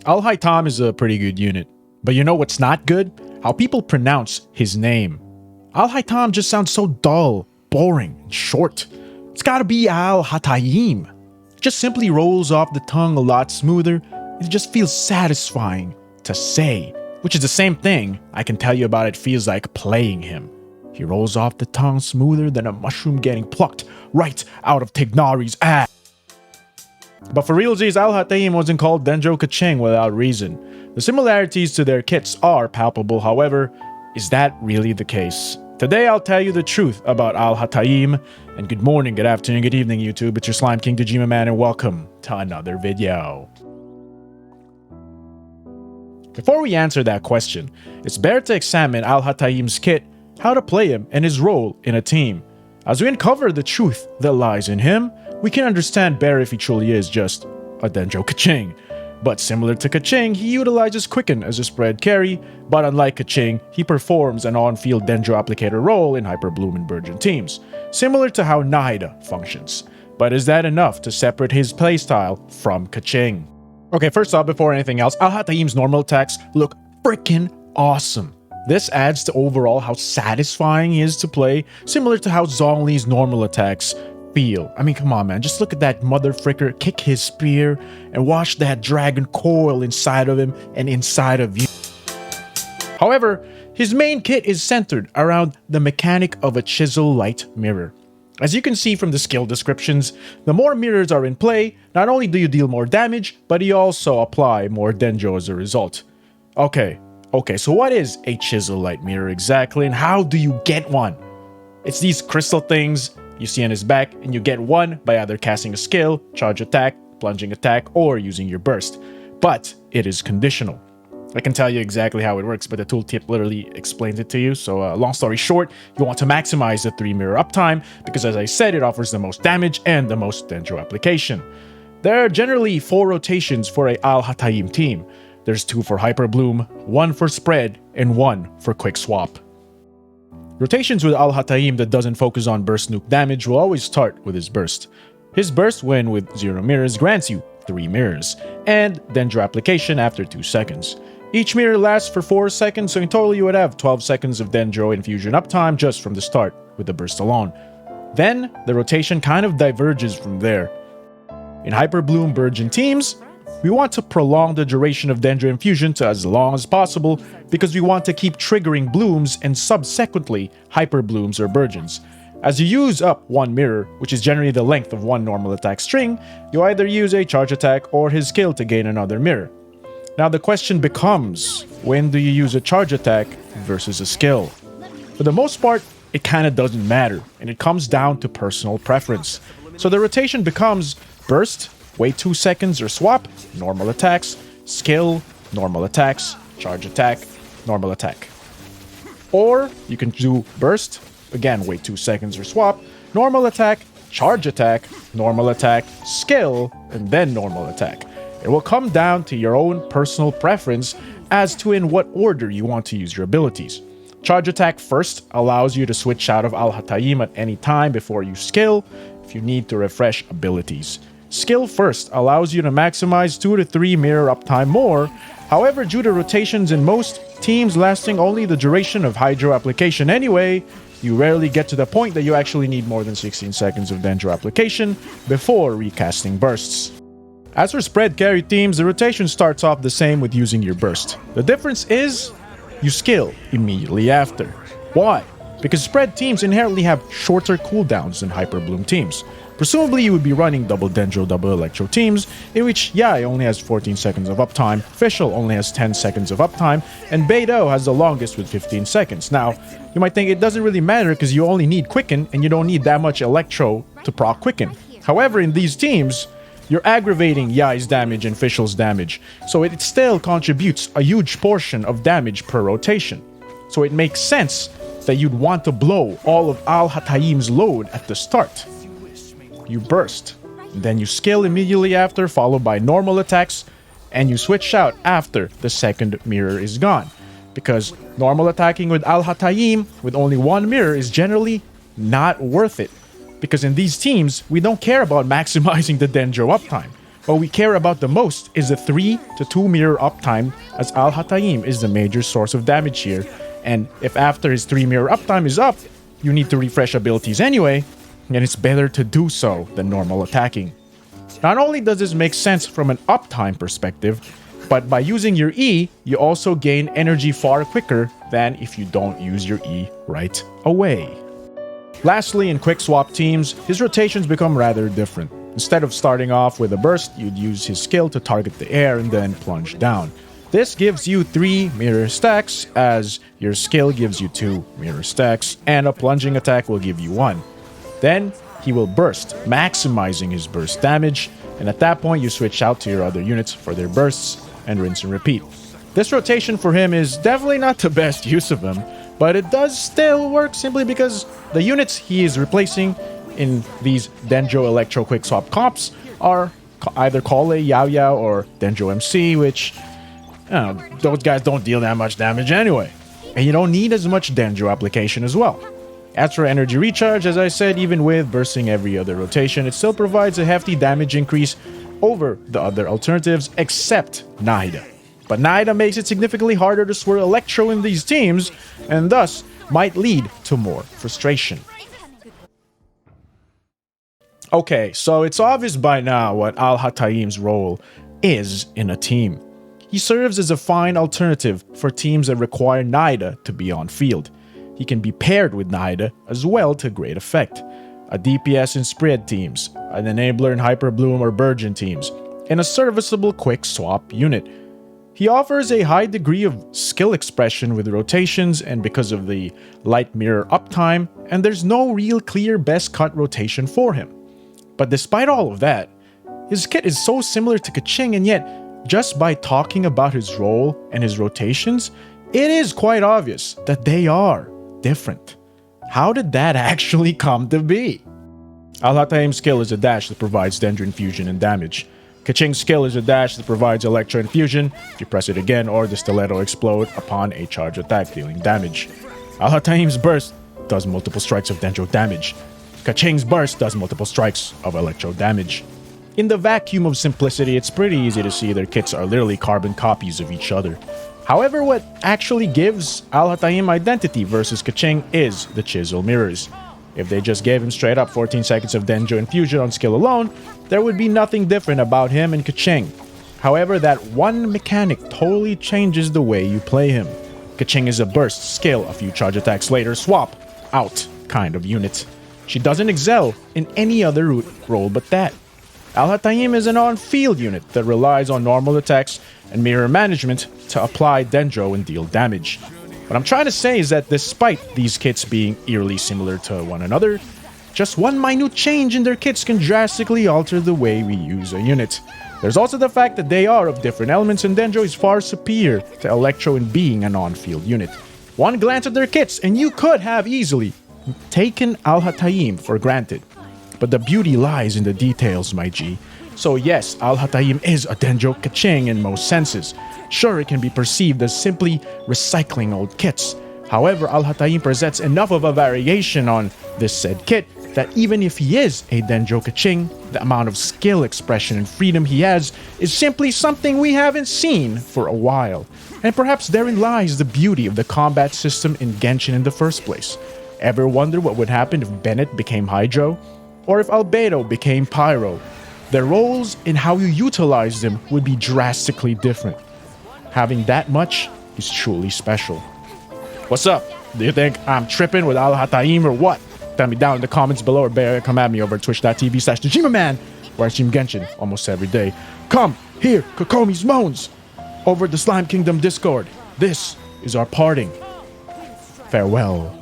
Alhaitham is a pretty good unit. But you know what's not good? How people pronounce his name. Alhaitham just sounds so dull, boring, and short. It's gotta be AL-HATHA-EEEM. It just simply rolls off the tongue a lot smoother. It just feels satisfying to say, which is the same thing I can tell you about it feels like playing him. He rolls off the tongue smoother than a mushroom getting plucked right out of Tignari's ass. But for realsies, AL-HATHA-EEEM wasn't called Dendro Keqing without reason. The similarities to their kits are palpable, however. Is that really the case? Today I'll tell you the truth about AL-HATHA-EEEM. And good morning, good afternoon, good evening YouTube. It's your Slime King Dejima Man and welcome to another video. Before we answer that question, it's better to examine AL-HATHA-EEEM's kit, how to play him, and his role in a team. As we uncover the truth that lies in him, we can understand better if he truly is just a Dendro Keqing. But similar to Keqing, he utilizes Quicken as a spread carry, but unlike Keqing, he performs an on-field Dendro applicator role in Hyperbloom and Burgeon teams, similar to how Nahida functions. But is that enough to separate his playstyle from Keqing? Okay, first off, before anything else, AL-HATHA-EEEM's normal attacks look freaking awesome. This adds to overall how satisfying he is to play, similar to how Zhongli's normal attacks feel. I mean, come on, man. Just look at that mother fricker kick his spear and watch that dragon coil inside of him and inside of you. However, his main kit is centered around the mechanic of a chisel light mirror. As you can see from the skill descriptions, the more mirrors are in play, not only do you deal more damage, but you also apply more Dendro as a result. Okay, so what is a chisel light mirror exactly, and how do you get one? It's these crystal things you see on his back, and you get one by either casting a skill, charge attack, plunging attack, or using your burst. But it is conditional. I can tell you exactly how it works, but the tooltip literally explains it to you. So long story short, you want to maximize the 3 mirror uptime because, as I said, it offers the most damage and the most Dendro application. There are generally 4 rotations for a AL-HATHA-EEEM team. There's 2 for Hyperbloom, 1 for Spread, and 1 for Quickswap. Rotations with AL-HATHA-EEEM that doesn't focus on burst nuke damage will always start with his burst. His burst, when with 0 mirrors, grants you 3 mirrors, and Dendro application after 2 seconds. Each mirror lasts for 4 seconds, so in total you would have 12 seconds of Dendro infusion uptime just from the start with the burst alone. Then, the rotation kind of diverges from there. In Hyperbloom Burgeon teams, we want to prolong the duration of Dendro infusion to as long as possible because we want to keep triggering blooms and subsequently Hyperblooms or Burgeons. As you use up 1 mirror, which is generally the length of 1 normal attack string, you either use a charge attack or his skill to gain another mirror. Now the question becomes, when do you use a charge attack versus a skill? For the most part, it kinda doesn't matter, and it comes down to personal preference. So the rotation becomes burst, wait 2 seconds or swap, normal attacks, skill, normal attacks, charge attack, normal attack. Or you can do burst, again wait 2 seconds or swap, normal attack, charge attack, normal attack, skill, and then normal attack. It will come down to your own personal preference as to in what order you want to use your abilities. Charge attack first allows you to switch out of AL-HATHA-EEEM at any time before you skill if you need to refresh abilities. Skill first allows you to maximize 2 to 3 mirror uptime more. However, due to rotations in most teams lasting only the duration of Hydro application anyway, you rarely get to the point that you actually need more than 16 seconds of Dendro application before recasting bursts. As for spread carry teams, the rotation starts off the same with using your burst. The difference is, you skill immediately after. Why? Because spread teams inherently have shorter cooldowns than Hyperbloom teams. Presumably you would be running double Dendro, double Electro teams, in which Yai only has 14 seconds of uptime, Fischl only has 10 seconds of uptime, and Beidou has the longest with 15 seconds. Now, you might think it doesn't really matter because you only need Quicken and you don't need that much Electro to proc Quicken. However, in these teams, you're aggravating Yai's damage and Fischl's damage, so it still contributes a huge portion of damage per rotation. So it makes sense that you'd want to blow all of AL-HATHA-EEEM's load at the start. You burst, then you skill immediately after, followed by normal attacks, and you switch out after the second mirror is gone. Because normal attacking with AL-HATHA-EEEM with only 1 mirror is generally not worth it. Because in these teams, we don't care about maximizing the Dendro uptime. What we care about the most is the 3 to 2 mirror uptime, as Alhaitham is the major source of damage here, and if after his 3 mirror uptime is up, you need to refresh abilities anyway, then it's better to do so than normal attacking. Not only does this make sense from an uptime perspective, but by using your E, you also gain energy far quicker than if you don't use your E right away. Lastly, in Quickswap teams, his rotations become rather different. Instead of starting off with a burst, you'd use his skill to target the air and then plunge down. This gives you 3 mirror stacks, as your skill gives you 2 mirror stacks, and a plunging attack will give you 1. Then, he will burst, maximizing his burst damage, and at that point you switch out to your other units for their bursts, and rinse and repeat. This rotation for him is definitely not the best use of him, but it does still work simply because the units he is replacing in these Dendro Electro Quickswap comps are either Kale, Yao Yao, or Dendro MC, which, those guys don't deal that much damage anyway. And you don't need as much Dendro application as well. As for energy recharge, as I said, even with bursting every other rotation, it still provides a hefty damage increase over the other alternatives except Nahida. But Nahida makes it significantly harder to swirl Electro in these teams, and thus might lead to more frustration. Okay, so it's obvious by now what Alhaitham's role is in a team. He serves as a fine alternative for teams that require Nahida to be on field. He can be paired with Nahida as well to great effect. A DPS in spread teams, an enabler in Hyperbloom or Burgeon teams, and a serviceable Quickswap unit. He offers a high degree of skill expression with rotations and because of the light mirror uptime, and there's no real clear best cut rotation for him. But despite all of that, his kit is so similar to Keqing, and yet, just by talking about his role and his rotations, it is quite obvious that they are different. How did that actually come to be? Alhaitham's skill is a dash that provides Dendro Infusion and damage. Keqing's skill is a dash that provides Electro Infusion if you press it again, or the stiletto explode upon a charge attack dealing damage. Alhaitham's burst does multiple strikes of Dendro damage. Keqing's burst does multiple strikes of Electro damage. In the vacuum of simplicity, it's pretty easy to see their kits are literally carbon copies of each other. However, what actually gives Alhaitham identity versus Keqing is the chisel mirrors. If they just gave him straight up 14 seconds of Dendro Infusion on skill alone, there would be nothing different about him and Keqing. However, that one mechanic totally changes the way you play him. Keqing is a burst, skill, a few charge attacks later, swap, out kind of unit. She doesn't excel in any other role but that. Alhaitham is an on-field unit that relies on normal attacks and mirror management to apply Dendro and deal damage. What I'm trying to say is that despite these kits being eerily similar to one another, just one minute change in their kits can drastically alter the way we use a unit. There's also the fact that they are of different elements, and Dendro is far superior to Electro in being an on-field unit. One glance at their kits and you could have easily taken Alhaitham for granted. But the beauty lies in the details, my G. So yes, Alhaitham is a Dendro Keqing in most senses. Sure, it can be perceived as simply recycling old kits. However, Alhaitham presents enough of a variation on this said kit that even if he is a Dendro Keqing, the amount of skill expression and freedom he has is simply something we haven't seen for a while. And perhaps therein lies the beauty of the combat system in Genshin in the first place. Ever wonder what would happen if Bennett became Hydro? Or if Albedo became Pyro? Their roles and how you utilize them would be drastically different. Having that much is truly special. What's up? Do you think I'm tripping with Alhaitham or what? Tell me down in the comments below, or better come at me over twitch.tv/TheJimaMan, where I stream Genshin almost every day. Come here, Kokomi's Moans, over the Slime Kingdom Discord. This is our parting. Farewell.